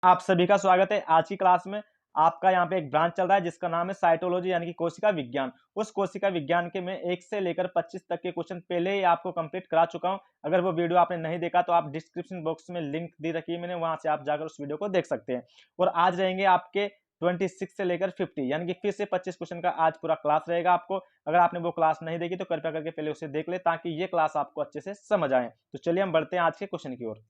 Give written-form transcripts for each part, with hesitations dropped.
आप सभी का स्वागत है आज की क्लास में। आपका यहाँ पे एक ब्रांच चल रहा है जिसका नाम है साइटोलॉजी यानी कि कोशिका विज्ञान। उस कोशिका विज्ञान के मैं 1 से लेकर 25 तक के क्वेश्चन पहले ही आपको कंप्लीट करा चुका हूँ। अगर वो वीडियो आपने नहीं देखा तो आप डिस्क्रिप्शन बॉक्स में लिंक दे रखी है मैंने, वहां से आप जाकर उस वीडियो को देख सकते हैं। और आज रहेंगे आपके 26 से लेकर 50 यानी कि फिर से 25 क्वेश्चन का आज पूरा क्लास रहेगा आपको। अगर आपने वो क्लास नहीं देखी तो कृपया करके पहले उसे देख ले ताकि ये क्लास आपको अच्छे से समझ आए। तो चलिए हम बढ़ते हैं आज के क्वेश्चन की ओर।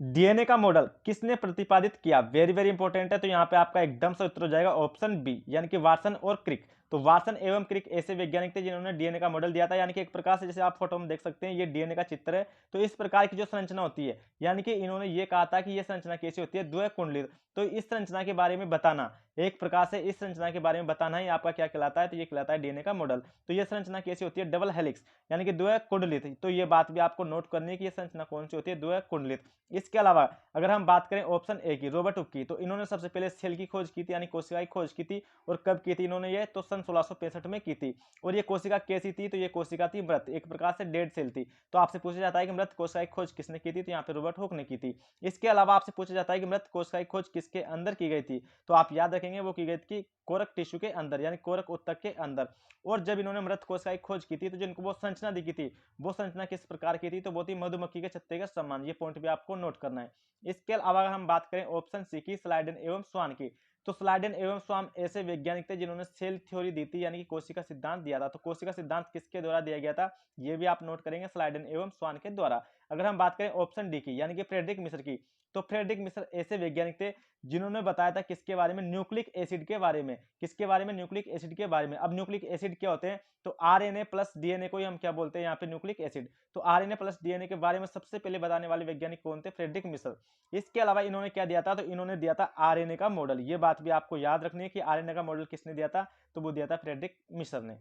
डीएनए का मॉडल किसने प्रतिपादित किया? वेरी वेरी इंपॉर्टेंट है। तो यहाँ पे आपका एकदम से उत्तर हो जाएगा ऑप्शन बी यानी कि वाटसन और क्रिक। तो वाटसन एवं क्रिक ऐसे वैज्ञानिक थे जिन्होंने डीएनए का मॉडल दिया था। यानी कि एक प्रकार से जैसे आप फोटो में देख सकते हैं ये डीएनए का चित्र है। तो इस प्रकार की जो संरचना होती है, यानी कि इन्होंने ये कहा था कि ये संरचना कैसी होती है, द्विकुंडलित। तो इस संरचना के बारे में बताना, एक प्रकार से इस संरचना के बारे में बताना ही आपका क्या कहलाता है, तो ये कहलाता है डीएनए का मॉडल। तो ये संरचना कैसी होती है? डबल हेलिक्स यानी कि द्विकुंडलित। तो ये बात भी आपको नोट करनी है कि ये संरचना कौन सी होती है, द्विकुंडलित। इसके अलावा अगर हम बात करें ऑप्शन ए की, रॉबर्ट हुक की, तो इन्होंने सबसे पहले सेल की खोज की थी यानी कोशिका की खोज की थी। और कब की थी इन्होंने ये? तो सन 1665 में की थी। और ये कोशिका कैसी थी? तो ये कोशिका थी मृत, एक प्रकार से डेड सेल थी। तो आपसे पूछा जाता है कि मृत कोशिका की खोज किसने की थी? तो यहाँ पे रॉबर्ट हुक ने की थी। इसके अलावा आपसे पूछा जाता है कि मृत कोशिका की खोज किसके अंदर की गई थी? तो आप याद रखेंगे वो की गई थी कोरक टिश्यू के अंदर यानी कोरक उत्तक के अंदर। और जब इन्होंने मृत कोशिका की खोज की थी तो जिनको वो संरचना दिखी थी, वो संरचना किस प्रकार की थी? तो वो थी मधुमक्खी के छत्ते के समान। ये पॉइंट भी आपको नोट करना है। इसके अलावा अगर हम बात करें ऑप्शन सी की, स्लाइडन एवं स्वान की, तो स्लाइडन एवं स्वान ऐसे वैज्ञानिक थे जिन्होंने सेल थ्योरी दी थी यानी कि कोशिका सिद्धांत दिया था। तो कोशिका सिद्धांत किसके द्वारा दिया गया था? ये भी आप नोट करेंगे, स्लाइडन एवं स्वान के द्वारा। अगर हम बात करें ऑप्शन डी की यानी कि फ्रेडरिक मिश्र की, तो फ्रेडरिक मिश्र ऐसे वैज्ञानिक थे जिन्होंने बताया था किसके बारे में? न्यूक्लिक एसिड के बारे में। किसके बारे में? न्यूक्लिक एसिड के बारे में। अब न्यूक्लिक एसिड क्या होते हैं? तो आरएनए प्लस डीएनए को ही हम क्या बोलते हैं यहाँ पे? Nucleic acid. तो आरएनए प्लस डीएनए के बारे में सबसे पहले बताने वाले वैज्ञानिक कौन थे? फ्रेडरिक मिश्र। इसके अलावा इन्होंने क्या दिया था? तो इन्होंने दिया था आरएनए का मॉडल। ये बात भी आपको याद रखनी है कि आरएनए का मॉडल किसने दिया था? तो वो दिया था फ्रेडरिक मिश्र ने।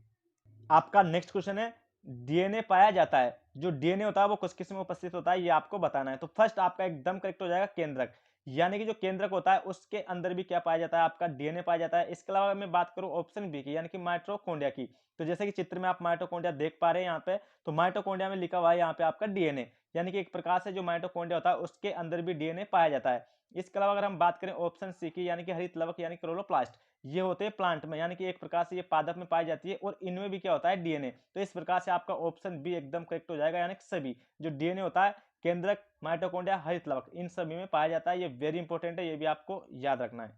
आपका नेक्स्ट क्वेश्चन है, डीएनए पाया जाता है, जो डीएनए होता है वो किस किस में उपस्थित होता है, ये आपको बताना है। तो फर्स्ट आपका एकदम करेक्ट हो जाएगा केंद्रक, यानी कि जो केंद्रक होता है उसके अंदर भी क्या पाया जाता है? आपका डीएनए पाया जाता है। इसके अलावा मैं बात करूं ऑप्शन बी की यानी कि माइटोकॉन्ड्रिया की, तो जैसे कि चित्र में आप माइटोकॉन्ड्रिया देख पा रहे हैं यहाँ पे, तो माइटोकॉन्ड्रिया में लिखा हुआ है यहाँ पे आपका डीएनए, यानी कि एक प्रकार से जो माइटोकॉन्ड्रिया होता है उसके अंदर भी डीएनए पाया जाता है। इसके अलावा अगर हम बात करें ऑप्शन सी की यानी कि हरित लवक यानी क्लोरोप्लास्ट, ये होते हैं प्लांट में, यानी कि एक प्रकार से ये पादप में पाई जाती है और इनमें भी क्या होता है? डीएनए। तो इस प्रकार से आपका ऑप्शन बी एकदम करेक्ट हो जाएगा, यानी कि सभी जो डीएनए होता है, केंद्रक, माइटोकॉन्ड्रिया, हरित लवक, इन सभी में पाया जाता है। ये वेरी इंपॉर्टेंट है, ये भी आपको याद रखना है।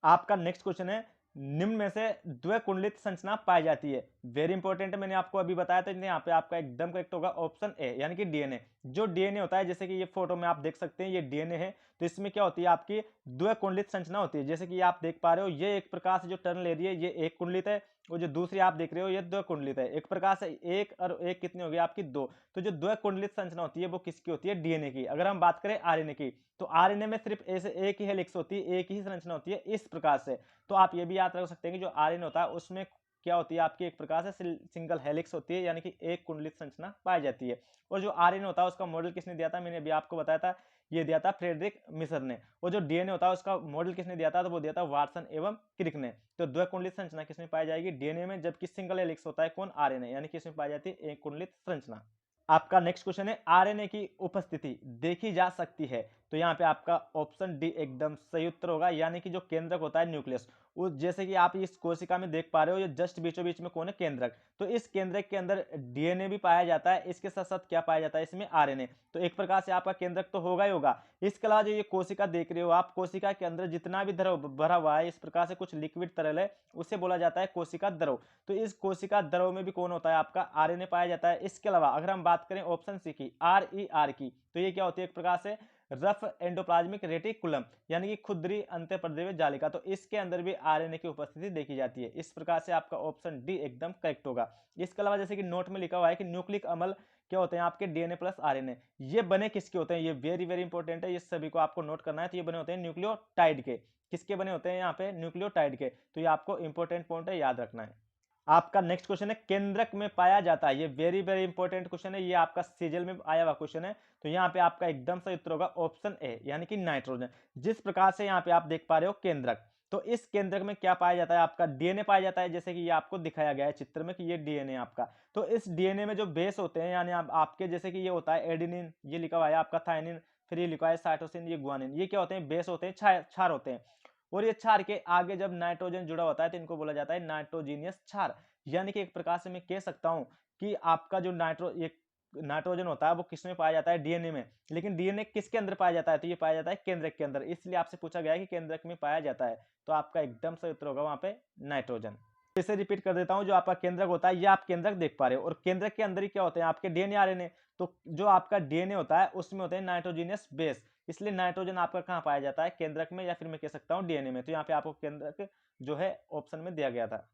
आपका नेक्स्ट क्वेश्चन है, निम्न में से द्विकुंडलित संरचना पाई जाती है। वेरी इंपॉर्टेंट है, मैंने आपको अभी बताया था। यहाँ पे आपका एकदम करेक्ट होगा ऑप्शन ए यानी कि डीएनए। जो डीएनए होता है, जैसे कि ये फोटो में आप देख सकते हैं ये डीएनए है, तो इसमें क्या होती है? आपकी द्विकुंडलित संरचना होती है। जैसे कि आप देख पा रहे हो ये एक प्रकार से जो टर्न ले रही है ये एक कुंडलित है, और जो दूसरी आप देख रहे हो ये द्विकुंडलित है। एक प्रकार से एक और एक कितनी होगी? आपकी दो। तो जो द्विकुंडलित संरचना होती है वो किसकी होती है? डीएनए की। अगर हम बात करें आरएनए की, तो आरएनए में सिर्फ ऐसे एक ही हेलिक्स होती है, एक ही संरचना होती है इस प्रकार से। तो आप ये भी याद रख सकते हैं कि जो आरएनए होता है उसमें क्या होती है? आपकी एक प्रकार से सिंगल हेलिक्स होती है, यानी कि एक कुंडलित संरचना पाई जाती है। और जो आरएनए होता है उसका मॉडल किसने दिया था? मैंने अभी आपको बताया था, ये दिया था फ्रेडरिक मिश्र ने। और जो डीएनए होता है उसका मॉडल किसने दिया था? तो वो दिया था वाटसन एवं क्रिक ने। तो द्विकुंडलित संरचना किसमें पाई जाएगी? डीएनए में, जबकि सिंगल हेलिक्स होता है कौन? आरएनए, यानी कि इसमें पाई जाती है एक कुंडलित संरचना। आपका नेक्स्ट क्वेश्चन है, आरएनए की उपस्थिति देखी जा सकती है। तो यहाँ पे आपका ऑप्शन डी एकदम सही उत्तर होगा, यानी कि जो केंद्रक होता है न्यूक्लियस, वो जैसे कि आप इस कोशिका में देख पा रहे हो, ये जस्ट बीचों बीच में कौन है? केंद्रक। तो इस केंद्रक के अंदर डीएनए भी पाया जाता है, इसके साथ साथ क्या पाया जाता है? इसमें आरएनए। तो एक प्रकार से आपका केंद्रक तो होगा ही होगा। इसके अलावा जो ये कोशिका देख रहे हो आप, कोशिका के अंदर जितना भी द्रव भरा हुआ है, इस प्रकार से कुछ लिक्विड तरल है, उसे बोला जाता है कोशिका द्रव। तो इस कोशिका द्रव में भी कौन होता है? आपका आरएनए पाया जाता है। इसके अलावा अगर हम बात करें ऑप्शन सी की, आरईआर की, तो ये क्या होती है? एक प्रकार से रफ एंडोप्लाज्मिक रेटिकुलम, यानी कि खुदरी अंतःपर्देवीय जालिका। तो इसके अंदर भी आरएनए की उपस्थिति देखी जाती है। इस प्रकार से आपका ऑप्शन डी एकदम करेक्ट होगा। इसके अलावा जैसे कि नोट में लिखा हुआ है कि न्यूक्लिक अम्ल क्या होते हैं? आपके डीएनए प्लस आरएनए। ये बने किसके होते हैं? ये वेरी वेरी इंपॉर्टेंट है, ये सभी को आपको नोट करना है। तो ये बने होते हैं न्यूक्लियोटाइड के। किसके बने होते हैं? यहाँ पे न्यूक्लियोटाइड के। तो ये आपको इंपॉर्टेंट पॉइंट है, याद रखना है। आपका नेक्स्ट क्वेश्चन है, केंद्रक में पाया जाता है। ये वेरी वेरी इंपॉर्टेंट क्वेश्चन है, ये आपका सीजल में आया हुआ क्वेश्चन है। तो यहाँ पे आपका एकदम सही उत्तर होगा ऑप्शन ए यानी कि नाइट्रोजन। जिस प्रकार से यहाँ पे आप देख पा रहे हो केंद्रक, तो इस केंद्रक में क्या पाया जाता है? आपका डीएनए पाया जाता है, जैसे कि ये आपको दिखाया गया है चित्र में कि ये डीएनए आपका। तो इस डीएनए में जो बेस होते हैं, यानी आपके जैसे कि ये होता है एडेनिन, ये लिखा हुआ है आपका थायनिन, फिर ये लिखा है साइटोसिन, ये गुआनिन, ये क्या होते हैं, बेस होते हैं, क्षार होते हैं। और ये क्षार के आगे जब नाइट्रोजन जुड़ा होता है तो इनको बोला जाता है नाइट्रोजीनियस क्षार। यानी कि एक प्रकार से मैं कह सकता हूं कि आपका जो नाइट्रोजन होता है वो किसमें पाया जाता है, डीएनए में। लेकिन डीएनए किसके अंदर पाया जाता है, तो ये पाया जाता है केंद्रक के अंदर। इसलिए आपसे पूछा गया है कि केंद्रक में पाया जाता है, तो आपका एकदम सही उत्तर होगा वहां पे नाइट्रोजन। इसे रिपीट कर देता हूं, जो आपका केंद्रक होता है ये आप केंद्रक देख पा रहे हो, और केंद्रक के अंदर ही क्या होते हैं, आपके डीएनए आरएनए। तो जो आपका डीएनए होता है उसमें होते हैं नाइट्रोजीनियस बेस, इसलिए नाइट्रोजन आपका कहां पाया जाता है, केंद्रक में, या फिर मैं कह सकता हूं डीएनए में। तो यहाँ पे आपको केंद्रक जो है ऑप्शन में दिया गया था,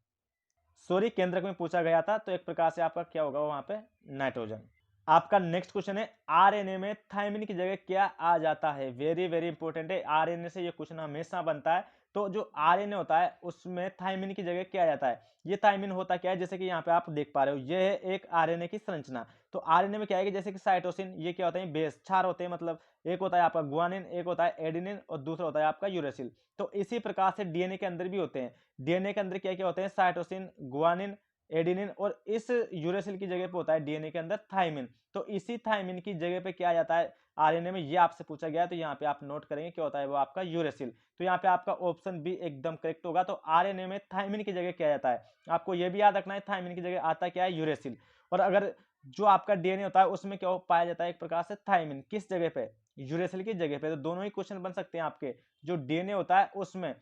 सॉरी केंद्रक में पूछा गया था, तो एक प्रकार से आपका क्या होगा वहां पे, नाइट्रोजन। आपका नेक्स्ट क्वेश्चन है, आरएनए में थायमिन की जगह क्या आ जाता है। वेरी वेरी इंपॉर्टेंट है, आरएनए से ये क्वेश्चन हमेशा बनता है। तो जो आरएनए होता है उसमें थायमिन की जगह क्या आ जाता है। ये थायमिन होता क्या है, जैसे कि यहाँ पे आप देख पा रहे हो, ये है एक आरएनए की संरचना। तो आरएनए में क्या है कि जैसे कि साइटोसिन, ये क्या होता है, बेस क्षार होते हैं, मतलब एक होता है आपका गुआनिन, एक होता है एडेनिन, और दूसरा होता है आपका यूरेसिल। तो इसी प्रकार से डीएनए के अंदर भी होते हैं। डीएनए के अंदर क्या क्या होते हैं, साइटोसिन, गुआनिन, एडेनिन, और इस यूरेसिल की जगह पे होता है डीएनए के अंदर थायमिन। तो इसी थायमिन की जगह पे क्या आ जाता है आरएनए में, ये आपसे पूछा गया है। तो यहाँ पे आप नोट करेंगे क्या होता है वो आपका यूरेसिल। तो यहाँ पे आपका ऑप्शन बी एकदम करेक्ट होगा। तो आरएनए में थायमिन की जगह क्या आ जाता है, आपको ये भी याद रखना है, थायमिन की जगह आता क्या है, यूरेसिल। और अगर जो आपका डीएनए होता है उसमें क्या पाया जाता है, एक प्रकार से थायमिन, किस जगह पे, यूरेसिल की जगह पे। तो दोनों ही क्वेश्चन बन सकते हैं आपके। जो डीएनए होता है उसमें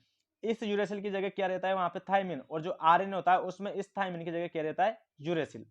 इस यूरेसिल की जगह क्या रहता है वहां पे, थायमिन, और जो आरएनए होता है उसमें इस थायमिन की जगह क्या रहता है, यूरेसिल।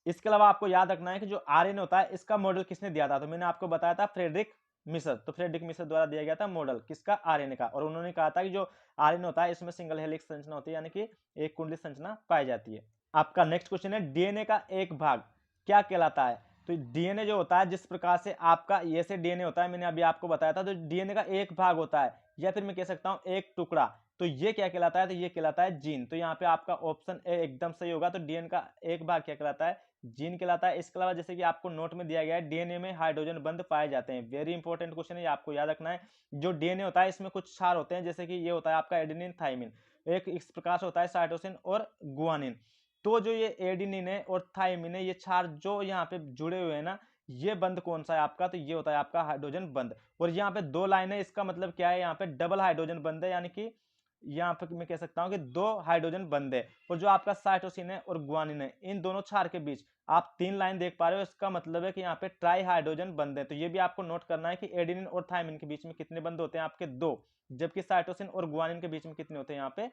इसके अलावा आपको याद रखना है कि जो आरएनए होता है इसका मॉडल किसने दिया था, तो मैंने आपको बताया था फ्रेडरिक मिसर। तो फ्रेडरिक मिसर द्वारा दिया गया था मॉडल किसका, आरएनए का। और उन्होंने कहा था कि जो आरएनए होता है इसमें सिंगल हेलिक्स संरचना होती है, यानी कि एक कुंडली संरचना पाई जाती है। आपका नेक्स्ट क्वेश्चन है, डीएनए का एक भाग क्या कहलाता है। तो डीएनए जो होता है, जिस प्रकार से आपका ये से डीएनए होता है, मैंने अभी आपको बताया था, तो डीएनए का एक भाग होता है, या फिर मैं कह सकता हूं एक टुकड़ा, तो ये क्या कहलाता है, तो ये कहलाता है जीन। तो यहाँ पे आपका ऑप्शन ए एकदम सही होगा। तो डीएनए का एक भाग क्या कहलाता है, जीन कहलाता है। इसके अलावा जैसे कि आपको नोट में दिया गया है, डीएनए में हाइड्रोजन बंध पाए जाते हैं। वेरी इंपॉर्टेंट क्वेश्चन है, ये आपको याद रखना है। जो डीएनए होता है इसमें कुछ क्षार होते हैं, जैसे कि ये होता है आपका एडेनिन, थाइमिन, एक इस प्रकार से होता है साइटोसिन और गुआनिन। तो जो ये एडेनिन है और थाइमिन है, ये क्षार जो यहाँ पे जुड़े हुए हैं ना, ये बंध कौन सा है आपका, तो ये होता है आपका हाइड्रोजन बंध। और यहाँ पे दो लाइन है, इसका मतलब क्या है, यहाँ पे डबल हाइड्रोजन बंध है, यानी कि यहाँ पे मैं कह सकता हूँ कि दो हाइड्रोजन बंध है। और जो आपका साइटोसिन है और गुआनिन है, इन दोनों क्षार के बीच आप तीन लाइन देख पा रहे हो, इसका मतलब है कि यहाँ पे ट्राई हाइड्रोजन बंध है। तो ये भी आपको नोट करना है कि एडेनिन और थाइमिन के बीच में कितने बंध होते हैं, आपके दो, जबकि साइटोसिन और गुआनिन के बीच में कितने होते हैं, यहाँ पे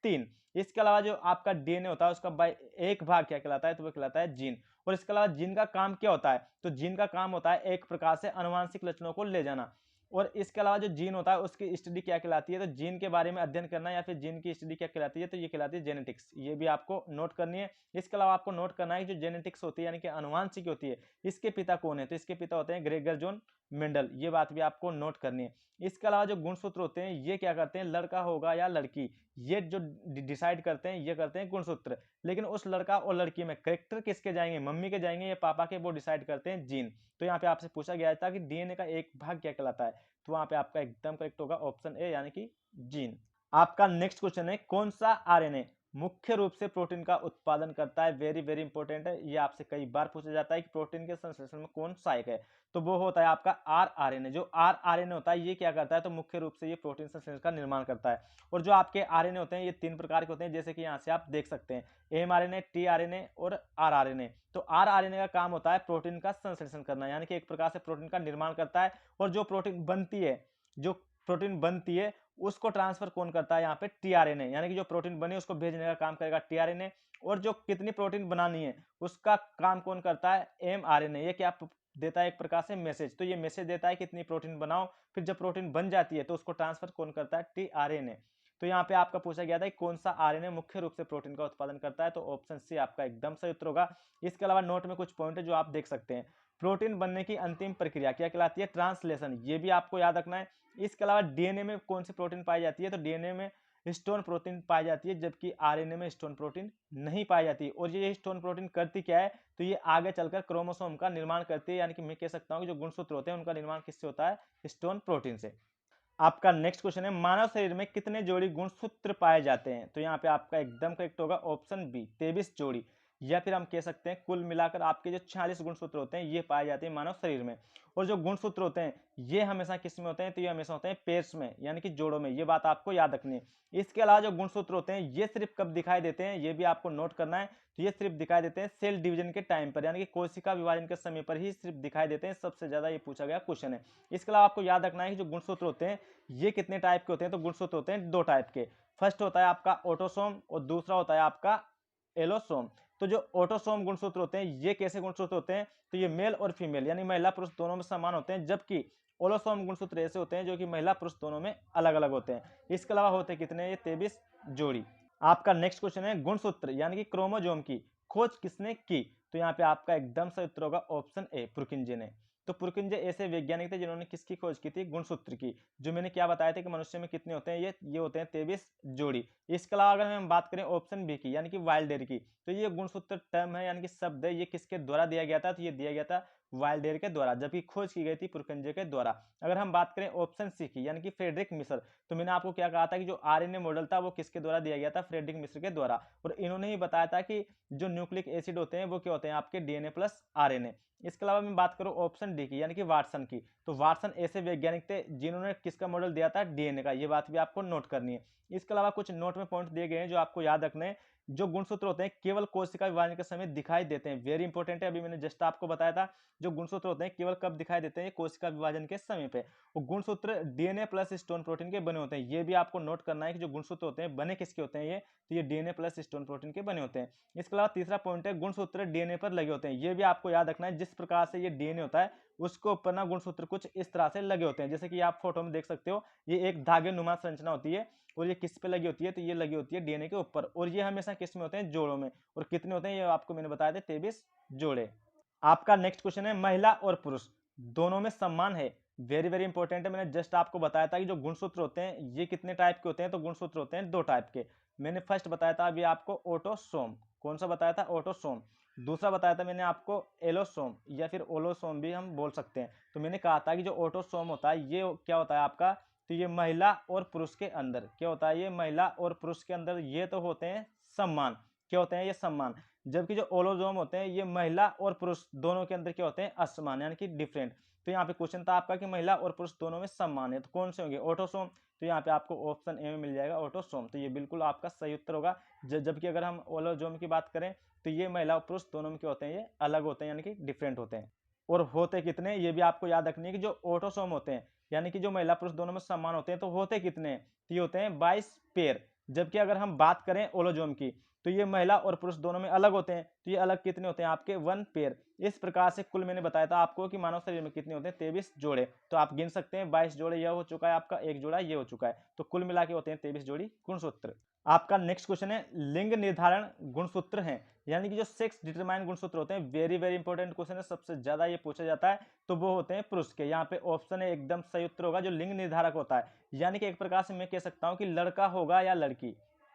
तीन। इसके अलावा जो आपका डीएनए होता है उसका बाय एक भाग क्या कहलाता है, तो वो कहलाता है जीन। और इसके अलावा जीन का काम क्या होता है, तो जीन का काम होता है एक प्रकार से अनुवांशिक लक्षणों को ले जाना। और इसके अलावा जो जीन होता है उसकी स्टडी क्या कहलाती है, तो जीन के बारे में अध्ययन करना, या फिर जीन की स्टडी क्या कहलाती है, तो ये कहलाती है जेनेटिक्स। ये भी आपको नोट करनी है। इसके अलावा आपको नोट करना है कि जो जेनेटिक्स होती है यानी कि अनुवांशिक होती है, इसके पिता कौन है, तो इसके पिता होते हैं ग्रेगर जॉन मेंडल। ये बात भी आपको नोट करनी है। इसके अलावा जो गुणसूत्र होते हैं ये क्या करते हैं, लड़का होगा या लड़की, ये जो डिसाइड करते हैं ये करते हैं गुणसूत्र। लेकिन उस लड़का और लड़की में करेक्टर किसके जाएंगे, मम्मी के जाएंगे या पापा के, वो डिसाइड करते हैं जीन। तो यहाँ पे आपसे पूछा गया था कि डीएनए का एक भाग क्या कहलाता है, तो वहां पे आपका एकदम करेक्ट होगा ऑप्शन ए, यानी कि जीन। आपका नेक्स्ट क्वेश्चन है, कौन सा आरएनए मुख्य रूप से प्रोटीन का उत्पादन करता है। वेरी वेरी इंपॉर्टेंट है, ये आपसे कई बार पूछा जाता है कि प्रोटीन के संश्लेषण में कौन सहायक है, तो वो होता है आपका आरआरएनए। जो आरआरएनए होता है ये क्या करता है, तो मुख्य रूप से ये प्रोटीन संश्लेषण का निर्माण करता है। और जो आपके आरएनए होते हैं ये तीन प्रकार के होते हैं, जैसे कि यहाँ से आप देख सकते हैं, एमआरएनए, टीआरएनए और आरआरएनए। तो आरआरएनए का काम होता है प्रोटीन का संश्लेषण करना, यानी कि एक प्रकार से प्रोटीन का निर्माण करता है। और जो प्रोटीन बनती है उसको ट्रांसफर कौन करता है, यहाँ पे टीआरएनए, यानी कि जो प्रोटीन बने उसको भेजने का काम करेगा टीआरएनए। और जो कितनी प्रोटीन बनानी है उसका काम कौन करता है, एमआरएनए। ये क्या देता है, एक प्रकार से मैसेज। तो ये मैसेज देता है कितनी प्रोटीन बनाओ, फिर जब प्रोटीन बन जाती है तो उसको ट्रांसफर कौन करता है, टीआरएनए। तो यहाँ पे आपका पूछा गया था कि कौन सा आरएनए मुख्य रूप से प्रोटीन का उत्पादन करता है, तो ऑप्शन सी आपका एकदम सही उत्तर होगा। इसके अलावा नोट में कुछ पॉइंट है जो आप देख सकते हैं। प्रोटीन बनने की अंतिम प्रक्रिया क्या कहलाती है, ट्रांसलेशन, ये भी आपको याद रखना है। इसके अलावा डीएनए में कौन सी प्रोटीन पाई जाती है, तो डीएनए में हिस्टोन प्रोटीन पाई जाती है, जबकि आरएनए में हिस्टोन प्रोटीन नहीं पाई जाती। और ये हिस्टोन प्रोटीन करती क्या है, तो ये आगे चलकर क्रोमोसोम का निर्माण करती है, यानी कि मैं कह सकता हूं कि जो गुणसूत्र होते हैं उनका निर्माण किससे होता है, हिस्टोन प्रोटीन से। आपका नेक्स्ट क्वेश्चन है, मानव शरीर में कितने जोड़ी गुणसूत्र पाए जाते हैं, तो यहाँ पे आपका एकदम करेक्ट होगा ऑप्शन बी, 23 जोड़ी। या फिर हम कह सकते हैं कुल मिलाकर आपके जो 46 गुणसूत्र होते हैं ये पाए जाते हैं मानव शरीर में। और जो गुणसूत्र होते हैं ये हमेशा किस में होते हैं, तो ये हमेशा होते हैं पेयर्स में यानी कि जोड़ों में, ये बात आपको याद रखनी है। इसके अलावा जो गुणसूत्र होते हैं ये सिर्फ कब दिखाई देते हैं ये भी आपको नोट करना है, तो ये सिर्फ दिखाई देते हैं सेल डिवीजन के टाइम पर, यानी कि कोशिका विभाजन के समय पर ही सिर्फ दिखाई देते हैं। सबसे ज्यादा ये पूछा गया क्वेश्चन है। इसके अलावा आपको याद रखना है कि जो गुणसूत्र होते हैं ये कितने टाइप के होते हैं, तो गुणसूत्र होते हैं 2 टाइप के। फर्स्ट होता है आपका ऑटोसोम और दूसरा होता है आपका एलोसोम। तो जो ऑटोसोम गुणसूत्र होते हैं ये कैसे गुणसूत्र होते हैं, तो ये मेल और फीमेल यानी महिला पुरुष दोनों में समान होते हैं, जबकि ओलोसोम गुणसूत्र ऐसे होते हैं जो कि महिला पुरुष दोनों में अलग अलग होते हैं। इसके अलावा होते कितने, ये 23 जोड़ी। आपका नेक्स्ट क्वेश्चन है गुणसूत्र यानी कि क्रोमोजोम की खोज किसने की, तो यहाँ पे आपका एकदम सही उत्तर होगा ऑप्शन ए, पुरकिंजे ने। तो पुरकिंजे ऐसे वैज्ञानिक थे जिन्होंने किसकी खोज की थी, गुणसूत्र की। जो मैंने क्या बताया था कि मनुष्य में कितने होते हैं, ये होते हैं 23 जोड़ी। इसके अलावा अगर हम बात करें ऑप्शन बी की यानी कि वाइल्डेर की, तो ये गुणसूत्र टर्म है यानी कि शब्द है, ये किसके द्वारा दिया गया था, तो ये दिया गया था वाइल्डेर के द्वारा, जबकि खोज की गई थी पुरकिंजे के द्वारा। अगर हम बात करें ऑप्शन सी की यानी कि फ्रेडरिक मिश्र, तो मैंने आपको क्या कहा था कि जो आरएनए मॉडल था वो किसके द्वारा दिया गया था, फ्रेडरिक मिश्र के द्वारा। और इन्होंने ही बताया था कि जो न्यूक्लिक एसिड होते हैं वो क्या होते हैं, आपके डीएनए प्लस आरएनए। इसके अलावा मैं बात करूं ऑप्शन डी की यानी कि वाटसन की, तो वाटसन ऐसे वैज्ञानिक थे जिन्होंने किसका मॉडल दिया था, डीएनए का। ये बात भी आपको नोट करनी है। इसके अलावा कुछ नोट में पॉइंट दिए गए हैं जो आपको याद रखने हैं। जो गुणसूत्र होते हैं केवल कोशिका विभाजन के समय दिखाई देते हैं, वेरी इंपॉर्टेंट है। अभी मैंने जस्ट आपको बताया था जो गुणसूत्र होते हैं केवल कब दिखाई देते हैं, कोशिका विभाजन के समय पे। वो गुणसूत्र डीएनए प्लस स्टोन प्रोटीन के बने होते हैं। ये भी आपको नोट करना है कि जो गुणसूत्र होते हैं बने किसके होते हैं, ये तो ये डीएनए प्लस स्टोन प्रोटीन के बने होते हैं। इसके अलावा तीसरा पॉइंट है गुणसूत्र डीएनए पर लगे होते हैं। ये भी आपको याद रखना है, जिस प्रकार से ये डीएनए होता है उसको ऊपर ना गुणसूत्र कुछ इस तरह से लगे होते हैं, जैसे कि आप फोटो में देख सकते हो ये एक धागे नुमा संरचना होती है। और ये किस पे लगी होती है, तो ये लगी होती है डीएनए के ऊपर। और ये हमेशा किस में होते हैं, जोड़ों में। और कितने होते हैं ये आपको मैंने बताया था 23 जोड़े। आपका नेक्स्ट क्वेश्चन है महिला और पुरुष दोनों में समान है, वेरी वेरी इंपॉर्टेंट है। मैंने जस्ट आपको बताया था कि जो गुणसूत्र होते हैं ये कितने टाइप के होते हैं, तो गुणसूत्र होते हैं 2 टाइप के। मैंने फर्स्ट बताया था अभी आपको ऑटोसोम, कौन सा बताया था, ऑटोसोम। दूसरा बताया था मैंने आपको एलोसोम या फिर ओलोसोम भी हम बोल सकते हैं। तो मैंने कहा था कि जो ऑटोसोम होता है ये क्या होता है आपका, तो ये महिला और पुरुष के अंदर क्या होता है, ये महिला और पुरुष के अंदर ये तो होते हैं समान, क्या होते हैं ये समान। जबकि जो ओलोजोम होते हैं ये महिला और पुरुष दोनों के अंदर क्या होते हैं, असमान यानी कि डिफरेंट। तो यहाँ पे क्वेश्चन था आपका कि महिला और पुरुष दोनों में समान है, तो कौन से होंगे, ऑटोसोम। तो यहाँ पे आपको ऑप्शन ए में मिल जाएगा ऑटोसोम, तो ये बिल्कुल आपका सही उत्तर होगा। जबकि अगर हम ओलोजोम की बात करें तो ये महिला और पुरुष दोनों में क्या होते हैं, ये अलग होते हैं यानी कि डिफरेंट होते हैं। और होते कितने, ये भी आपको याद रखनी है कि जो ऑटोसोम होते हैं यानी कि जो महिला पुरुष दोनों में समान होते हैं, तो होते कितने हैं, तो ये होते हैं 22 पेयर। जबकि अगर हम बात करें ओलोजोम की तो ये महिला और पुरुष दोनों में अलग होते हैं, तो ये अलग कितने होते हैं आपके 1 पेयर। इस प्रकार से कुल मैंने बताया था आपको कि मानव शरीर में कितने होते हैं 23 जोड़े। तो आप गिन सकते हैं 22 जोड़े यह हो चुका है आपका, एक जोड़ा ये हो चुका है, तो कुल मिला के होते हैं 23 जोड़ी गुणसूत्र। आपका नेक्स्ट क्वेश्चन है लिंग निर्धारण गुणसूत्र हैं यानी कि जो सेक्स डिटरमाइन गुणसूत्र होते हैं, वेरी वेरी इंपॉर्टेंट क्वेश्चन है, सबसे ज्यादा ये पूछा जाता है। तो वो होते हैं पुरुष के। यहाँ पे ऑप्शन है एकदम सही उत्तर होगा, जो लिंग निर्धारक होता है यानी कि एक प्रकार से मैं कह सकता हूं कि लड़का होगा या लड़की,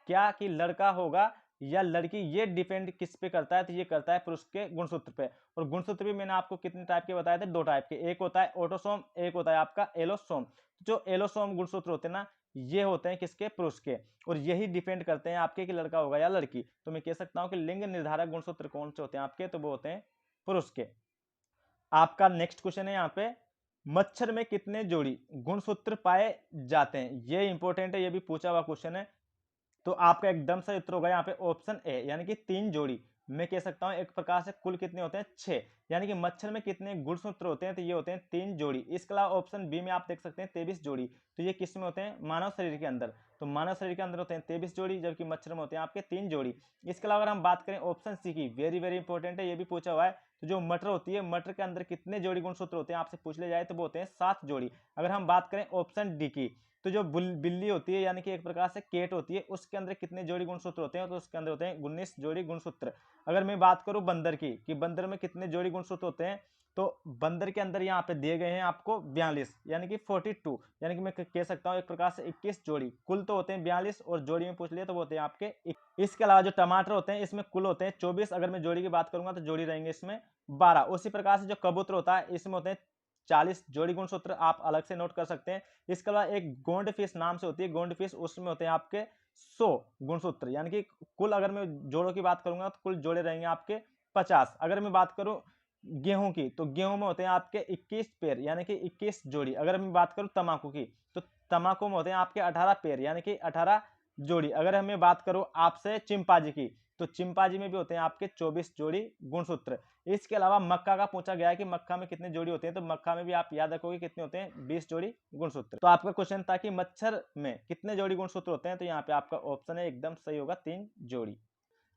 क्या कि लड़का होगा या लड़की, ये डिपेंड किस पे करता है, तो ये करता है पुरुष के गुणसूत्र पे। और गुणसूत्र भी मैंने आपको कितने टाइप के बताए थे, 2 टाइप के, एक होता है ऑटोसोम, एक होता है आपका एलोसोम। जो एलोसोम गुणसूत्र होते हैं ना ये होते हैं किसके, पुरुष के। और यही डिपेंड करते हैं आपके कि लड़का होगा या लड़की। तो मैं कह सकता हूं कि लिंग निर्धारक गुणसूत्र कौन से होते हैं आपके, तो वो होते हैं पुरुष के। आपका नेक्स्ट क्वेश्चन है यहाँ पे मच्छर में कितने जोड़ी गुणसूत्र पाए जाते हैं, ये इंपॉर्टेंट है, ये भी पूछा हुआ क्वेश्चन है। तो आपका एकदम सही उत्तर होगा यहाँ पे ऑप्शन ए यानी कि 3 जोड़ी। मैं कह सकता हूं एक प्रकार से कुल कितने होते हैं 6, यानी कि मच्छर में कितने गुणसूत्र होते हैं, तो ये होते हैं 3 जोड़ी। इसके अलावा ऑप्शन बी में आप देख सकते हैं 23 जोड़ी। तो ये किस में होते हैं, मानव शरीर के अंदर। तो मानव शरीर के अंदर होते हैं 23 जोड़ी, जबकि मच्छर में होते हैं आपके 3 जोड़ी। इसके अलावा अगर हम बात करें ऑप्शन सी की, वेरी वेरी इंपॉर्टेंट है, ये भी पूछा हुआ है। तो जो मटर होती है, मटर के अंदर कितने जोड़ी गुणसूत्र होते हैं आपसे पूछ ले जाए तो वो होते हैं 7 जोड़ी। अगर हम बात करें ऑप्शन डी की, तो जो बिल्ली होती है यानी कि एक प्रकार से केट होती है, उसके अंदर कितने जोड़ी गुणसूत्र होते हैं, तो उसके अंदर होते हैं 19 जोड़ी गुणसूत्र। अगर मैं बात करूं बंदर की कि बंदर में कितने जोड़ी गुणसूत्र होते हैं, तो बंदर के अंदर यहाँ पे दिए गए हैं आपको 42 यानी कि 42, यानी कि मैं कह सकता हूँ एक प्रकार से 21 जोड़ी। कुल तो होते हैं 42 और जोड़ी में पूछ लिए तो वो होते हैं आपके 21। इसके अलावा जो टमाटर होते हैं इसमें कुल होते हैं 24, अगर मैं जोड़ी की बात करूंगा तो जोड़ी रहेंगे इसमें 12। उसी प्रकार से जो कबूतर होता है इसमें होते हैं 40 जोड़ी गुणसूत्र आप अलग से नोट कर सकते हैं। इसके अलावा एक गोल्ड फिश नाम से होती है, गोल्ड फिश, उसमें होते हैं आपके 100 गुणसूत्र, यानी कि कुल अगर मैं जोड़ों की बात करूंगा तो कुल जोड़े रहेंगे आपके 50। अगर मैं बात करूं गेहूं की तो गेहूं में होते हैं आपके 21 पेयर यानी कि 21 जोड़ी। अगर मैं बात करूं तंबाकू की तो तंबाकू में होते हैं आपके 18 पेयर यानी कि 18 जोड़ी। अगर हमें बात करूं आपसे चिंपांजी की तो चिंपांजी में भी होते हैं आपके 24 जोड़ी गुणसूत्र। इसके अलावा मक्का का पूछा गया है कि मक्का में कितने जोड़ी होते हैं, तो मक्का में भी आप याद रखोगे कितने होते हैं, 20 जोड़ी गुणसूत्र। तो आपका क्वेश्चन था कि मच्छर में कितने जोड़ी गुणसूत्र होते हैं, तो यहाँ पे आपका ऑप्शन है एकदम सही होगा, 3 जोड़ी।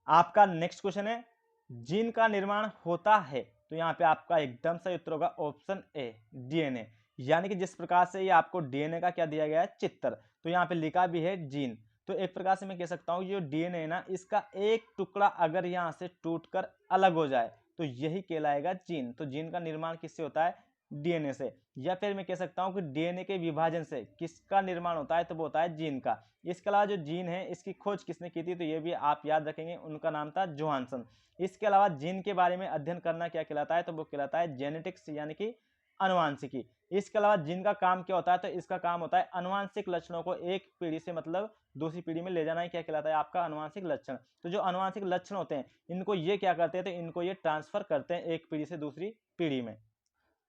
आपका नेक्स्ट क्वेश्चन है जीन का निर्माण होता है, तो यहाँ पे आपका एकदम सही उत्तर होगा ऑप्शन ए डीएनए। यानी कि जिस प्रकार से ये आपको डीएनए का क्या दिया गया है, चित्र, तो यहाँ पे लिखा भी है जीन। तो एक प्रकार से मैं कह सकता हूँ जो डीएनए है ना, इसका एक टुकड़ा अगर यहाँ से टूटकर अलग हो जाए तो यही कहलाएगा जीन। तो जीन का निर्माण किससे होता है, डीएनए से। या फिर मैं कह सकता हूँ कि डीएनए के विभाजन से किसका निर्माण होता है, तो वो होता है जीन का। इसके अलावा जो जीन है इसकी खोज किसने की थी, तो ये भी आप याद रखेंगे, उनका नाम था जोहानसन। इसके अलावा जीन के बारे में अध्ययन करना क्या कहलाता है, तो वो कहलाता है जेनेटिक्स यानी कि अनुवांशिकी। इसके अलावा जीन का काम क्या होता है, तो इसका काम होता है अनुवांशिक लक्षणों को एक पीढ़ी से मतलब दूसरी पीढ़ी में ले जाना ही क्या कहलाता है, आपका अनुवांशिक लक्षण। तो जो अनुवांशिक लक्षण होते हैं इनको ये क्या करते हैं, तो इनको ये ट्रांसफर करते हैं एक पीढ़ी से दूसरी पीढ़ी में।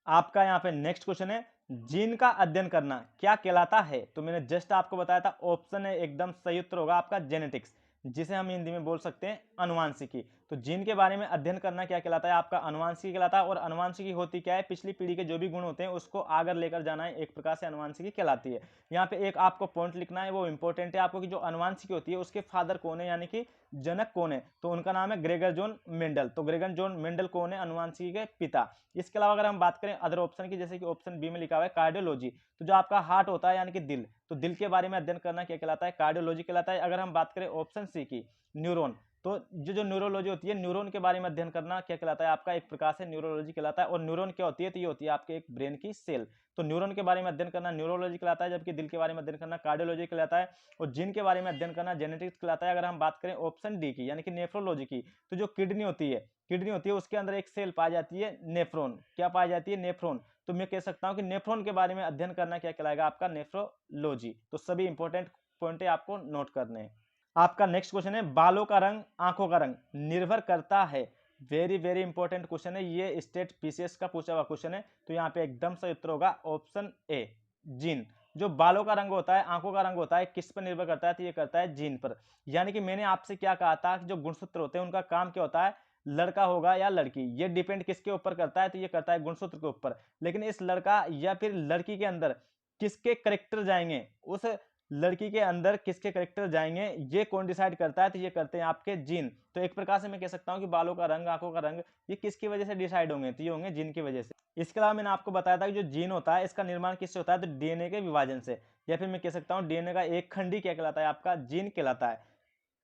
आपका यहाँ पे नेक्स्ट क्वेश्चन है जीन का अध्ययन करना क्या कहलाता है, तो मैंने जस्ट आपको बताया था ऑप्शन है एकदम सही उत्तर होगा आपका जेनेटिक्स, जिसे हम हिंदी में बोल सकते हैं अनुवांशिकी। तो जीन के बारे में अध्ययन करना क्या कहलाता है, आपका अनुवांशिकी कहलाता है। और अनुवांशिकी होती क्या है, पिछली पीढ़ी के जो भी गुण होते हैं उसको आगे लेकर जाना है, एक प्रकार से अनुवांशिकी कहलाती है। यहाँ पे एक आपको पॉइंट लिखना है, वो इंपॉर्टेंट है आपको, कि जो अनुवांशिकी होती है उसके फादर कौन है यानी कि जनक कौन है, तो उनका नाम है ग्रेगर जॉन मेंडल। तो ग्रेगर जॉन मेंडल कौन है, अनुवांशिकी के पिता। इसके अलावा अगर हम बात करें अदर ऑप्शन की, जैसे कि ऑप्शन बी में लिखा हुआ है कार्डियोलॉजी, तो जो आपका हार्ट होता है यानी कि दिल, तो दिल के बारे में अध्ययन करना क्या कहलाता है, कार्डियोलॉजी कहलाता है। अगर हम बात करें ऑप्शन सी की न्यूरॉन, तो जो न्यूरोलॉजी होती है, न्यूरॉन के बारे में अध्ययन करना क्या कहलाता है, आपका एक प्रकार से न्यूरोलॉजी कहलाता है। और न्यूरॉन क्या होती है, तो ये होती है आपके एक ब्रेन की सेल। तो न्यूरॉन के बारे में अध्ययन करना न्यूरोलॉजी कहलाता है, जबकि दिल के बारे में अध्ययन करना कार्डियोलॉजी कहलाता है। और जिन के बारे में अध्ययन करना जेनेटिक्स कहलाता है। अगर हम बात करें ऑप्शन डी की यानी कि नेफ्रोलॉजी की, तो जो किडनी होती है उसके अंदर एक सेल पाई जाती है नेफ्रॉन। क्या पाई जाती है, नेफ्रॉन। तो मैं कह सकता हूं कि नेफ्रॉन के बारे में अध्ययन करना क्या कहलाएगा, आपका नेफ्रोलॉजी। तो सभी इंपॉर्टेंट पॉइंट आपको नोट करने हैं। आपका नेक्स्ट क्वेश्चन है बालों का रंग आंखों का रंग निर्भर करता है, वेरी वेरी इंपॉर्टेंट क्वेश्चन है ये, स्टेट पीसीएस का पूछा हुआ क्वेश्चन है। तो यहाँ पे एकदम सही उत्तर होगा ऑप्शन ए जीन। जो बालों का रंग होता है, आंखों का रंग होता है, किस पर निर्भर करता है, तो ये करता है जीन पर। यानी कि मैंने आपसे क्या कहा था कि जो गुणसूत्र होते हैं उनका काम क्या होता है, लड़का होगा या लड़की, ये डिपेंड किसके ऊपर करता है, तो ये करता है गुणसूत्र के ऊपर। लेकिन इस लड़का या फिर लड़की के अंदर किसके करेक्टर जाएंगे, उस लड़की के अंदर किसके करेक्टर जाएंगे, ये कौन डिसाइड करता है, तो ये करते हैं आपके जीन। तो एक प्रकार से मैं कह सकता हूं कि बालों का रंग आंखों का रंग ये किसकी वजह से डिसाइड होंगे, तो ये होंगे जीन की वजह से। इसके अलावा मैंने आपको बताया था कि जो जीन होता है इसका निर्माण किससे होता है, तो डीएनए के विभाजन से। या फिर मैं कह सकता हूं डीएनए का एक खंड ही क्या कहलाता है, आपका जीन कहलाता है।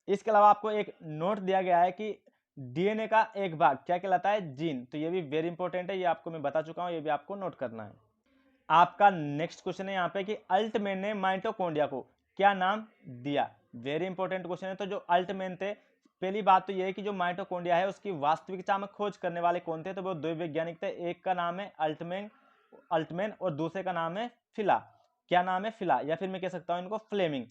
इसके अलावा आपको एक नोट दिया गया है कि डीएनए का एक भाग क्या कहलाता है, जीन। तो ये भी वेरी इंपॉर्टेंट है, ये आपको मैं बता चुका हूं, ये भी आपको नोट करना है। आपका नेक्स्ट क्वेश्चन है यहाँ पे कि अल्टमैन ने माइटोकॉन्ड्रिया को क्या नाम दिया, वेरी इंपॉर्टेंट क्वेश्चन है। तो जो अल्टमैन थे, पहली बात तो ये है कि जो माइटोकॉन्ड्रिया है उसकी वास्तविकता में खोज करने वाले कौन थे, तो वो दो वैज्ञानिक थे, एक का नाम है अल्टमैन और दूसरे का नाम है फिला। क्या नाम है, फिला, या फिर मैं कह सकता हूं इनको फ्लेमिंग।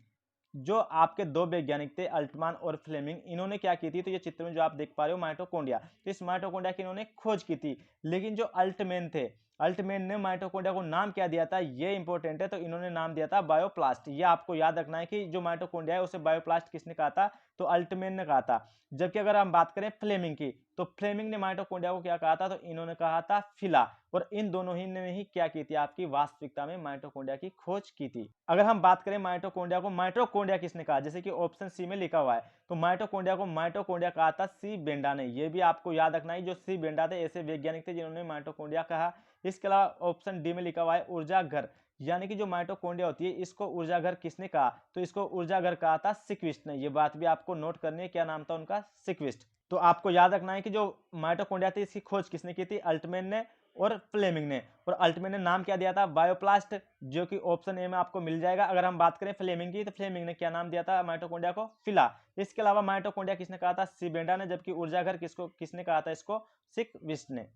जो आपके दो वैज्ञानिक थे अल्टमान और फ्लेमिंग, इन्होंने क्या की थी, तो ये चित्र में जो आप देख पा रहे हो माइटोकॉन्ड्रिया, तो इस माइटोकॉन्ड्रिया की इन्होंने खोज की थी। लेकिन जो अल्टमैन थे, अल्टमैन ने माइटोकॉन्ड्रिया को नाम क्या दिया था, ये इंपॉर्टेंट है, तो इन्होंने नाम दिया था बायोप्लास्ट। ये आपको याद रखना है कि जो माइटोकॉन्ड्रिया है उसे बायोप्लास्ट किसने कहा था, तो अल्टमैन ने कहा था। जबकि अगर हम बात करें फ्लेमिंग की, तो फ्लेमिंग ने माइटोकॉन्ड्रिया को क्या कहा था, तो इन्होंने कहा था फिला। और इन दोनों ही ने ही क्या की थी, आपकी वास्तविकता में माइटोकॉन्ड्रिया की खोज की थी। अगर हम बात करें माइटोकॉन्ड्रिया को माइटोकॉन्ड्रिया किसने कहा, जैसे कि ऑप्शन सी में लिखा हुआ है, तो माइटोकॉन्ड्रिया को माइटोकॉन्ड्रिया कहा था सी बेंडा ने। ये भी आपको याद रखना है, जो सी बेंडा थे ऐसे वैज्ञानिक थे जिन्होंने माइटोकॉन्ड्रिया कहा। इसके अलावा ऑप्शन डी में लिखा हुआ है ऊर्जा घर, यानी कि जो माइटोकॉन्ड्रिया होती है इसको ऊर्जा घर किसने कहा, तो इसको ऊर्जा घर कहा था सिक्विस्ट ने। ये बात भी आपको नोट करनी है, क्या नाम था उनका, सिक्विस्ट। तो आपको याद रखना है कि जो माइटोकॉन्ड्रिया थी इसकी खोज किसने की थी, अल्टमैन ने और फ्लेमिंग ने। और अल्टमैन ने नाम क्या दिया था, बायोप्लास्ट, जो कि ऑप्शन ए में आपको मिल जाएगा। अगर हम बात करें फ्लेमिंग की, तो फ्लेमिंग ने क्या नाम दिया था माइटोकॉन्ड्रिया को, फिला। इसके अलावा माइटोकॉन्ड्रिया किसने कहा था, सीबेंडा ने। जबकि ऊर्जा घर किसने कहा था, इसको सिक्विस्ट ने।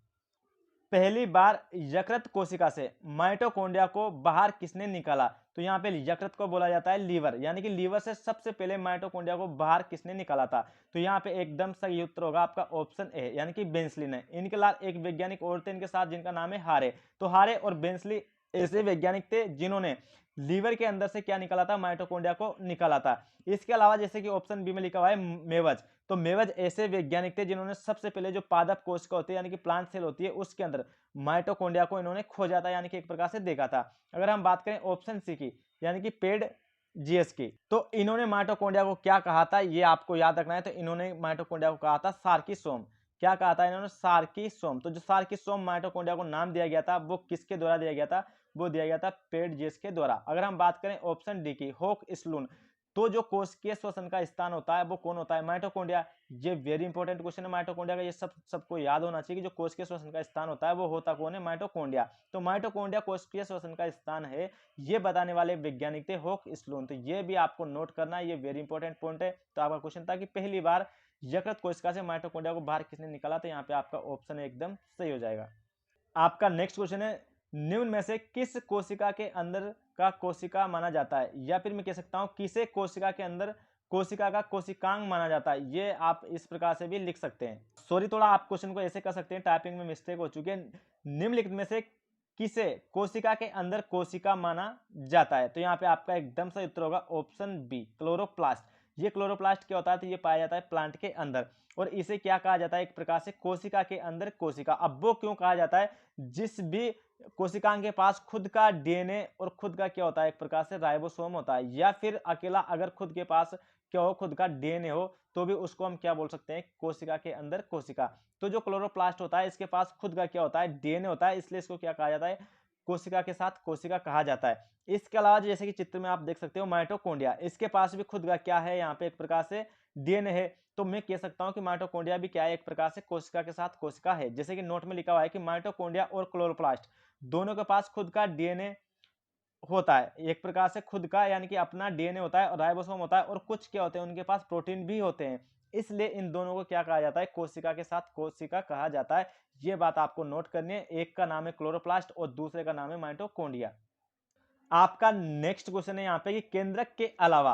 पहली बार यकृत कोशिका से माइटोकॉन्ड्रिया को बाहर किसने निकाला? तो यहाँ पे यकृत को बोला जाता है लीवर, यानी कि लीवर से सबसे पहले माइटोकॉन्ड्रिया को बाहर किसने निकाला था? तो यहाँ पे एकदम सही उत्तर होगा आपका ऑप्शन ए, यानी कि बेंसली ने। इनके अलावा एक वैज्ञानिक और थे इनके साथ, जिनका नाम है हारे। तो हारे और बेंसली ऐसे वैज्ञानिक थे जिन्होंने लीवर के अंदर से क्या निकाला था? माइटोकॉन्ड्रिया को निकाला था। इसके अलावा जैसे कि ऑप्शन बी में लिखा हुआ है मेवज, तो मेवज ऐसे वैज्ञानिक थे जिन्होंने सबसे पहले जो पादप कोशिका होती है यानी कि प्लांट सेल होती है उसके अंदर माइटोकॉन्ड्रिया को इन्होंने खोजा था, यानी कि एक प्रकार से देखा था। अगर हम बात करें ऑप्शन सी की, यानी कि पेड जीएस की, तो इन्होंने माइटोकॉन्ड्रिया को क्या कहा था ये आपको याद रखना है। तो इन्होंने माइटोकॉन्ड्रिया को कहा था सार्कीसोम। क्या कहा था इन्होंने? सार्कीसोम। तो जो सार्कीसोम माइटोकॉन्ड्रिया को नाम दिया गया था वो किसके द्वारा दिया गया था? वो दिया गया था पेड जीएस के द्वारा। अगर हम बात करें ऑप्शन डी की, होक स्लून, तो जो कोशिकीय श्वसन का स्थान होता है वो कौन होता है? माइटोकॉन्ड्रिया। ये वेरी इंपॉर्टेंट क्वेश्चन है माइटोकॉन्ड्रिया का, ये सबको याद होना चाहिए कि जो कोशिकीय श्वसन का स्थान होता है वो होता कौन है? माइटोकॉन्ड्रिया। तो माइटोकॉन्ड्रिया कोशिकीय श्वसन का स्थान है, ये बताने वाले वैज्ञानिक थे होक स्लून। तो ये भी आपको नोट करना है, ये वेरी इंपॉर्टेंट पॉइंट है। तो आपका क्वेश्चन था कि पहली बार यकृत कोशिका से माइटोकॉन्ड्रिया को बाहर किसने निकाला? तो यहाँ पे आपका ऑप्शन एकदम सही हो जाएगा। आपका नेक्स्ट क्वेश्चन है, निम्न में से किस कोशिका के अंदर का कोशिका माना जाता है? या फिर मैं कह सकता हूं किसे कोशिका के अंदर कोशिका का कोशिकांग माना जाता है? ये आप इस प्रकार से भी लिख सकते हैं। सॉरी, थोड़ा आप क्वेश्चन को ऐसे कर सकते हैं, टाइपिंग में मिस्टेक हो चुकी है। निम्नलिखित में से किसे कोशिका के अंदर कोशिका माना जाता है? तो यहाँ पे आपका एकदम सही उत्तर होगा ऑप्शन बी, क्लोरोप्लास्ट। ये क्लोरोप्लास्ट क्या होता है? तो ये पाया जाता है प्लांट के अंदर, और इसे क्या कहा जाता है? एक प्रकार से कोशिका के अंदर कोशिका। अब वो क्यों कहा जाता है? जिस भी कोशिकांग के पास खुद का डीएनए और खुद का क्या होता है? एक प्रकार से राइबोसोम होता है, या फिर अकेला अगर खुद के पास क्या हो, खुद का डीएनए हो, तो भी उसको हम क्या बोल सकते हैं? कोशिका के अंदर कोशिका। तो जो क्लोरोप्लास्ट होता है इसके पास खुद का क्या होता है? डीएनए होता है, इसलिए इसको क्या कहा जाता है? कोशिका के साथ कोशिका कहा जाता है। इसके अलावा जैसे कि चित्र में आप देख सकते हो माइटोकॉन्ड्रिया, इसके पास भी खुद का क्या है? यहाँ पे एक प्रकार से डीएनए है। तो मैं कह सकता हूं कि माइटोकॉन्ड्रिया भी क्या है? एक प्रकार से कोशिका के साथ कोशिका है। जैसे कि नोट में लिखा हुआ है कि माइटोकॉन्ड्रिया और क्लोरोप्लास्ट दोनों के पास खुद का डीएनए होता है, एक प्रकार से खुद का, यानी कि अपना डीएनए होता है और राइबोसोम होता है, और कुछ क्या होते हैं? उनके पास प्रोटीन भी होते हैं। इसलिए इन दोनों को क्या कहा जाता है? कोशिका के साथ कोशिका कहा जाता है। ये बात आपको नोट करनी है। एक का नाम है क्लोरोप्लास्ट और दूसरे का नाम है माइटोकॉन्ड्रिया। आपका नेक्स्ट क्वेश्चन है यहाँ पे कि केंद्रक के अलावा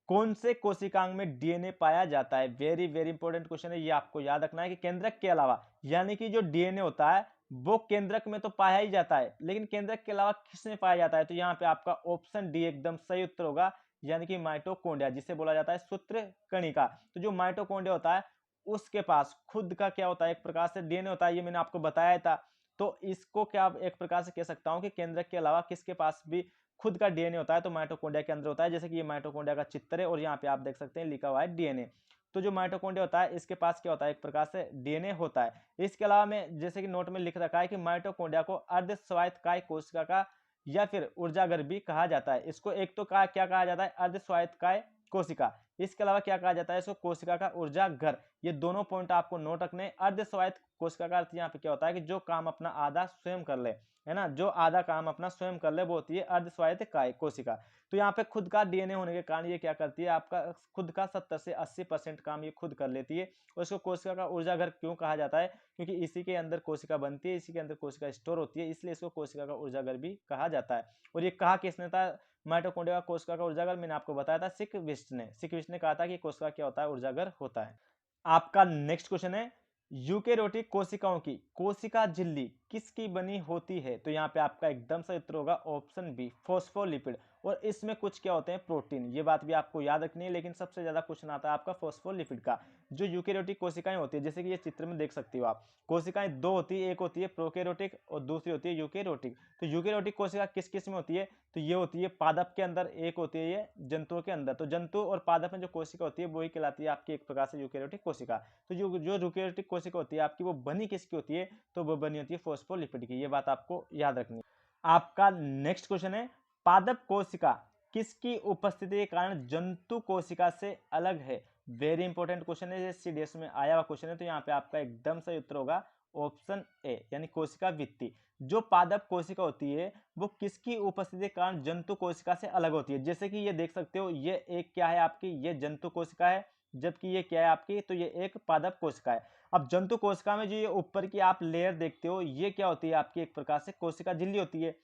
कौन से कोशिकांग में डीएनए पाया जाता है? वेरी वेरी इंपॉर्टेंट क्वेश्चन है, ये आपको याद रखना है कि केंद्रक के अलावा, यानी कि जो डीएनए होता है वो केंद्रक में तो पाया ही जाता है, लेकिन केंद्रक के अलावा किसमें पाया जाता है? तो यहाँ पे आपका ऑप्शन डी एकदम सही उत्तर होगा, यानी कि माइटोकॉन्ड्रिया, जिसे बोला जाता है सूत्र कणिका। तो जो माइटोकॉन्ड्रिया होता है उसके पास खुद का क्या होता है? एक प्रकार से डीएनए होता है, ये मैंने आपको बताया था। तो इसको क्या एक प्रकार से कह सकता हूं कि केंद्रक के अलावा किसके पास भी खुद का डीएनए होता है? तो माइटोकॉन्ड्रिया के अंदर होता है। जैसे कि ये माइटोकॉन्ड्रिया का चित्र है और यहाँ पे आप देख सकते हैं लिखा हुआ है डीएनए। तो जो माइटोकॉन्ड्रिया होता है इसके पास क्या होता है? एक प्रकार से डीएनए होता है। इसके अलावा में जैसे कि नोट में लिख रखा है कि माइटोकॉन्ड्रिया को अर्ध स्वायत्तकाय कोशिका का या फिर ऊर्जागर भी कहा जाता है। इसको एक तो क्या कहा जाता है? अर्ध स्वायत्तकाय कोशिका। इसके अलावा क्या कहा जाता है? इसको कोशिका का ऊर्जा घर। ये दोनों पॉइंट आपको नोट रखने। अर्ध स्वायत्त कोशिका का अर्थ यहाँ पे क्या होता है? कि जो काम अपना आधा स्वयं कर ले, है ना, जो आधा काम अपना स्वयं कर ले वो होती है अर्ध स्वायत्त काय कोशिका। तो यहाँ पे खुद का डीएनए होने के कारण ये क्या करती है? आपका खुद का 70 से 80% काम ये खुद कर लेती है। और इसको कोशिका का ऊर्जा घर क्यों कहा जाता है? क्योंकि इसी के अंदर कोशिका बनती है, इसी के अंदर कोशिका स्टोर होती है, इसलिए इसको कोशिका का ऊर्जा घर भी कहा जाता है। और ये कहा किसने था माइटोकॉन्ड्रिया का कोशिका का ऊर्जागर? मैंने आपको बताया था सिकविस्ट ने। सिकविस्ट ने कहा था कि कोशिका क्या होता है? ऊर्जागर होता है। आपका नेक्स्ट क्वेश्चन है, यूकेरियोटिक कोशिकाओं की कोशिका झिल्ली किसकी बनी होती है? तो यहाँ पे आपका एकदम सही उत्तर होगा ऑप्शन बी, फॉस्फोलिपिड। और इसमें कुछ क्या होते हैं? प्रोटीन। ये बात भी आपको याद रखनी है, लेकिन सबसे ज्यादा क्वेश्चन आता है आपका फॉस्फोलिपिड का। जो यूकेरियोटिक कोशिकाएं होती है, जैसे कि ये चित्र में देख सकते हो आप, कोशिकाएं दो होती है, एक होती है प्रोकैरियोटिक और दूसरी होती है यूकेरियोटिक। तो यूकेरियोटिक कोशिका किस किस में होती है? तो ये होती है पादप के अंदर, एक होती है ये जंतुओं के अंदर। तो जंतु और पादप में जो कोशिका होती है वही कहलाती है आपकी एक प्रकार से यूकेरियोटिक कोशिका। तो जो जो यूकेरियोटिक कोशिका होती है आपकी, वो बनी किसकी होती है? तो वो बनी होती है फॉस्फोलिपिड की। ये बात आपको याद रखनी है। आपका नेक्स्ट क्वेश्चन है, पादप कोशिका किसकी उपस्थिति के कारण जंतु कोशिका से अलग है? वेरी इंपॉर्टेंट क्वेश्चन है, ये सीडीएस में आया हुआ क्वेश्चन है। तो यहाँ पे आपका एकदम सही उत्तर होगा ऑप्शन ए, यानी कोशिका भित्ति। जो पादप कोशिका होती है वो किसकी उपस्थिति के कारण जंतु कोशिका से अलग होती है? जैसे कि ये देख सकते हो, ये एक क्या है आपकी? ये जंतु कोशिका है, जबकि ये क्या है आपकी, तो ये एक पादप कोशिका है। अब जंतु कोशिका में जो ये ऊपर की आप लेयर देखते हो, ये क्या होती है आपकी, एक प्रकार से कोशिका झिल्ली होती है।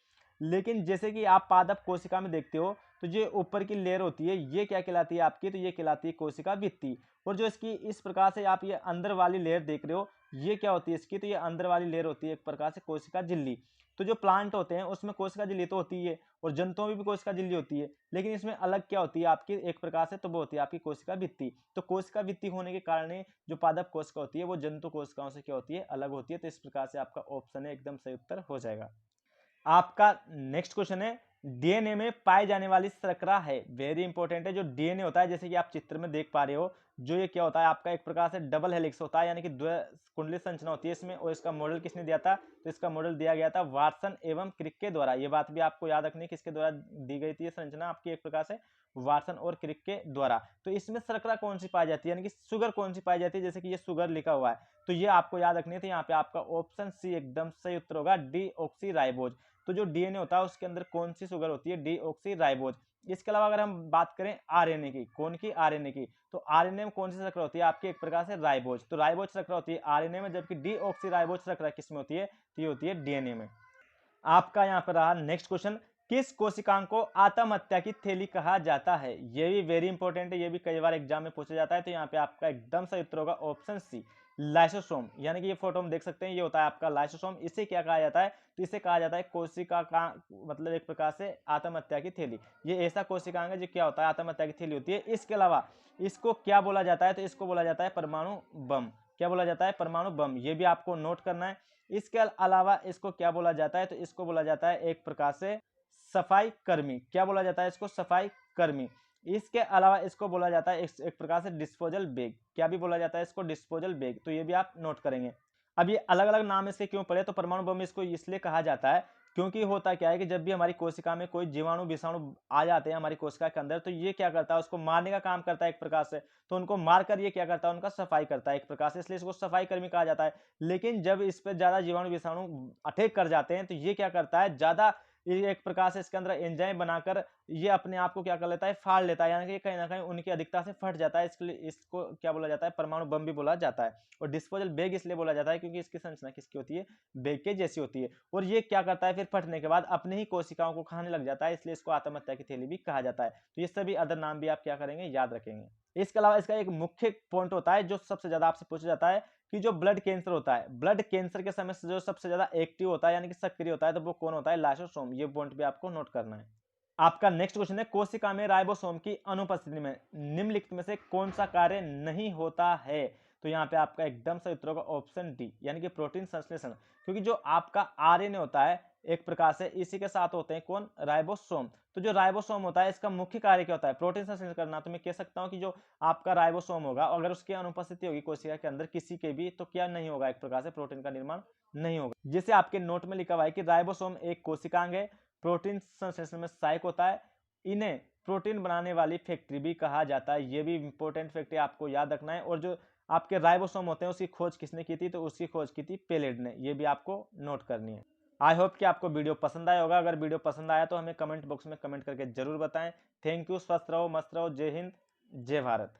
लेकिन जैसे कि आप पादप कोशिका में देखते हो, तो जो ऊपर की लेयर होती है ये क्या कहलाती है आपकी, तो ये कहलाती है कोशिका भित्ति। और जो इसकी इस प्रकार से आप ये अंदर वाली लेयर देख रहे हो, ये क्या होती है इसकी, तो ये अंदर वाली लेयर होती है एक प्रकार से कोशिका झिल्ली। तो जो प्लांट होते हैं उसमें कोशिका झिल्ली तो होती है, और जंतुओं में भी कोशिका झिल्ली होती है, लेकिन इसमें अलग क्या होती है आपकी, एक प्रकार से तो वो होती है आपकी कोशिका भित्ति। तो कोशिका भित्ति होने के कारण जो पादप कोशिका होती है वो जंतु कोशिकाओं से क्या होती है, अलग होती है। तो इस प्रकार से आपका ऑप्शन है एकदम सही उत्तर हो जाएगा। आपका नेक्स्ट क्वेश्चन है, डीएनए में पाई जाने वाली शर्करा है, वेरी इंपॉर्टेंट है। जो डीएनए होता है जैसे कि आप चित्र में देख पा रहे हो, जो ये क्या होता है आपका, एक प्रकार से डबल हेलिक्स होता है, यानी कि कुंडली संरचना होती है इसमें। और इसका मॉडल किसने दिया था, तो इसका मॉडल दिया गया था वाटसन एवं क्रिक के द्वारा। ये बात भी आपको याद रखनी है, किसके द्वारा दी गई थी ये संरचना आपकी, एक प्रकार से वाटसन और क्रिक के द्वारा। तो इसमें शर्करा कौन सी पाई जाती है, यानी कि शुगर कौन सी पाई जाती है, जैसे कि ये शुगर लिखा हुआ है, तो ये आपको याद रखनी है। तो यहाँ पे आपका ऑप्शन सी एकदम सही उत्तर होगा, डीऑक्सीराइबोज। तो जो डीएनए होता है उसके अंदर कौन सी शुगर होती है, डीऑक्सीराइबोज। इसके अलावा अगर हम बात करें आरएनए की, कौन की, आरएनए की, तो आरएनए में कौन सी शर्करा होती है आपकी, एक प्रकार से राइबोज। तो राइबोज शर्करा होती है आरएनए में, जबकि डीऑक्सीराइबोज शर्करा किसमें होती है, तो ये होती है डीएनए में। आपका यहाँ पर रहा नेक्स्ट क्वेश्चन, किस कोशिकांग को आत्महत्या की थैली कहा जाता है। ये भी वेरी इंपॉर्टेंट है, ये भी कई बार एग्जाम में पूछा जाता है। तो यहाँ पे आपका एकदम सही उत्तर होगा ऑप्शन सी, लाइसोसोम। यानी कि ये फोटो हम देख सकते हैं, ये होता है आपका लाइसोसोम। इसे क्या कहा जाता है, तो इसे कहा जाता है कोशिका का, मतलब एक प्रकार से आत्महत्या की थैली। ये ऐसा कोशिकांग है जो क्या होता है, आत्महत्या की थैली होती है। इसके अलावा इसको क्या बोला जाता है, तो इसको बोला जाता है परमाणु बम। क्या बोला जाता है, परमाणु बम। ये भी आपको नोट करना है। इसके अलावा इसको क्या बोला जाता है, तो इसको बोला जाता है एक प्रकार से सफाई कर्मी। क्या बोला जाता है इसको, सफाई कर्मी। इसके अलावा इसको बोला जाता है एक प्रकार से डिस्पोजल बैग। क्या भी बोला जाता है इसको, डिस्पोजल बैग। तो ये भी आप नोट करेंगे। अब ये अलग अलग नाम इसके क्यों पड़े, तो परमाणु बम इसको इसलिए कहा जाता है क्योंकि होता क्या है कि जब भी हमारी कोशिका में कोई जीवाणु विषाणु आ जाते हैं हमारी कोशिका के अंदर, तो ये क्या करता है, उसको मारने का काम करता है एक प्रकार से। तो उनको मारकर ये क्या करता है, उनका सफाई करता है एक प्रकार से, इसलिए इसको सफाई कर्मी कहा जाता है। लेकिन जब इस पर ज्यादा जीवाणु विषाणु अटैक कर जाते हैं, तो ये क्या करता है, ज्यादा ये एक प्रकार से इसके अंदर एंजाइम बनाकर ये अपने आप को क्या कर लेता है, फाड़ लेता है, यानी कि कहीं ना कहीं उनकी अधिकता से फट जाता है। इसके लिए इसको क्या बोला जाता है, परमाणु बम भी बोला जाता है। और डिस्पोजल बैग इसलिए बोला जाता है क्योंकि इसकी संरचना किसकी होती है, बैग के जैसी होती है। और ये क्या करता है, फिर फटने के बाद अपने ही कोशिकाओं को खाने लग जाता है, इसलिए इसको आत्महत्या की थैली भी कहा जाता है। तो ये सभी अदर नाम भी आप क्या करेंगे, याद रखेंगे। इसके अलावा इसका एक मुख्य पॉइंट होता है जो सबसे ज्यादा आपसे पूछा जाता है कि जो ब्लड कैंसर होता है, ब्लड कैंसर के समय से जो सबसे ज्यादा एक्टिव होता है यानी कि सक्रिय होता है, तो वो कौन होता है, लाइसोसोम। ये पॉइंट भी आपको नोट करना है। आपका नेक्स्ट क्वेश्चन है, कोशिका में राइबोसोम की अनुपस्थिति में निम्नलिखित में से कौन सा कार्य नहीं होता है। तो यहाँ पे आपका एकदम सही उत्तर होगा ऑप्शन डी, यानी कि प्रोटीन संश्लेषण। क्योंकि जो आपका आरएनए होता है एक प्रकार से इसी के साथ होते हैं कौन, राइबोसोम। तो जो राइबोसोम होता है इसका मुख्य कार्य क्या होता है, प्रोटीन संश्लेषण करना। तो मैं कह सकता हूं कि जो आपका राइबोसोम होगा, अगर उसकी अनुपस्थिति होगी कोशिका के अंदर किसी के भी, तो क्या नहीं होगा, एक प्रकार से प्रोटीन का निर्माण नहीं होगा। जैसे आपके नोट में लिखा हुआ है कि राइबोसोम एक कोशिकांग है, प्रोटीन संश्लेषण में सहायक होता है, इन्हें प्रोटीन बनाने वाली फैक्ट्री भी कहा जाता है। ये भी इंपॉर्टेंट फैक्ट्री आपको याद रखना है। और जो आपके राइबोसोम होते हैं उसकी खोज किसने की थी, तो उसकी खोज की थी पेलेड ने। ये भी आपको नोट करनी है। आई होप कि आपको वीडियो पसंद आया होगा। अगर वीडियो पसंद आया तो हमें कमेंट बॉक्स में कमेंट करके जरूर बताएं। थैंक यू, स्वस्थ रहो, मस्त रहो, जय हिंद, जय भारत।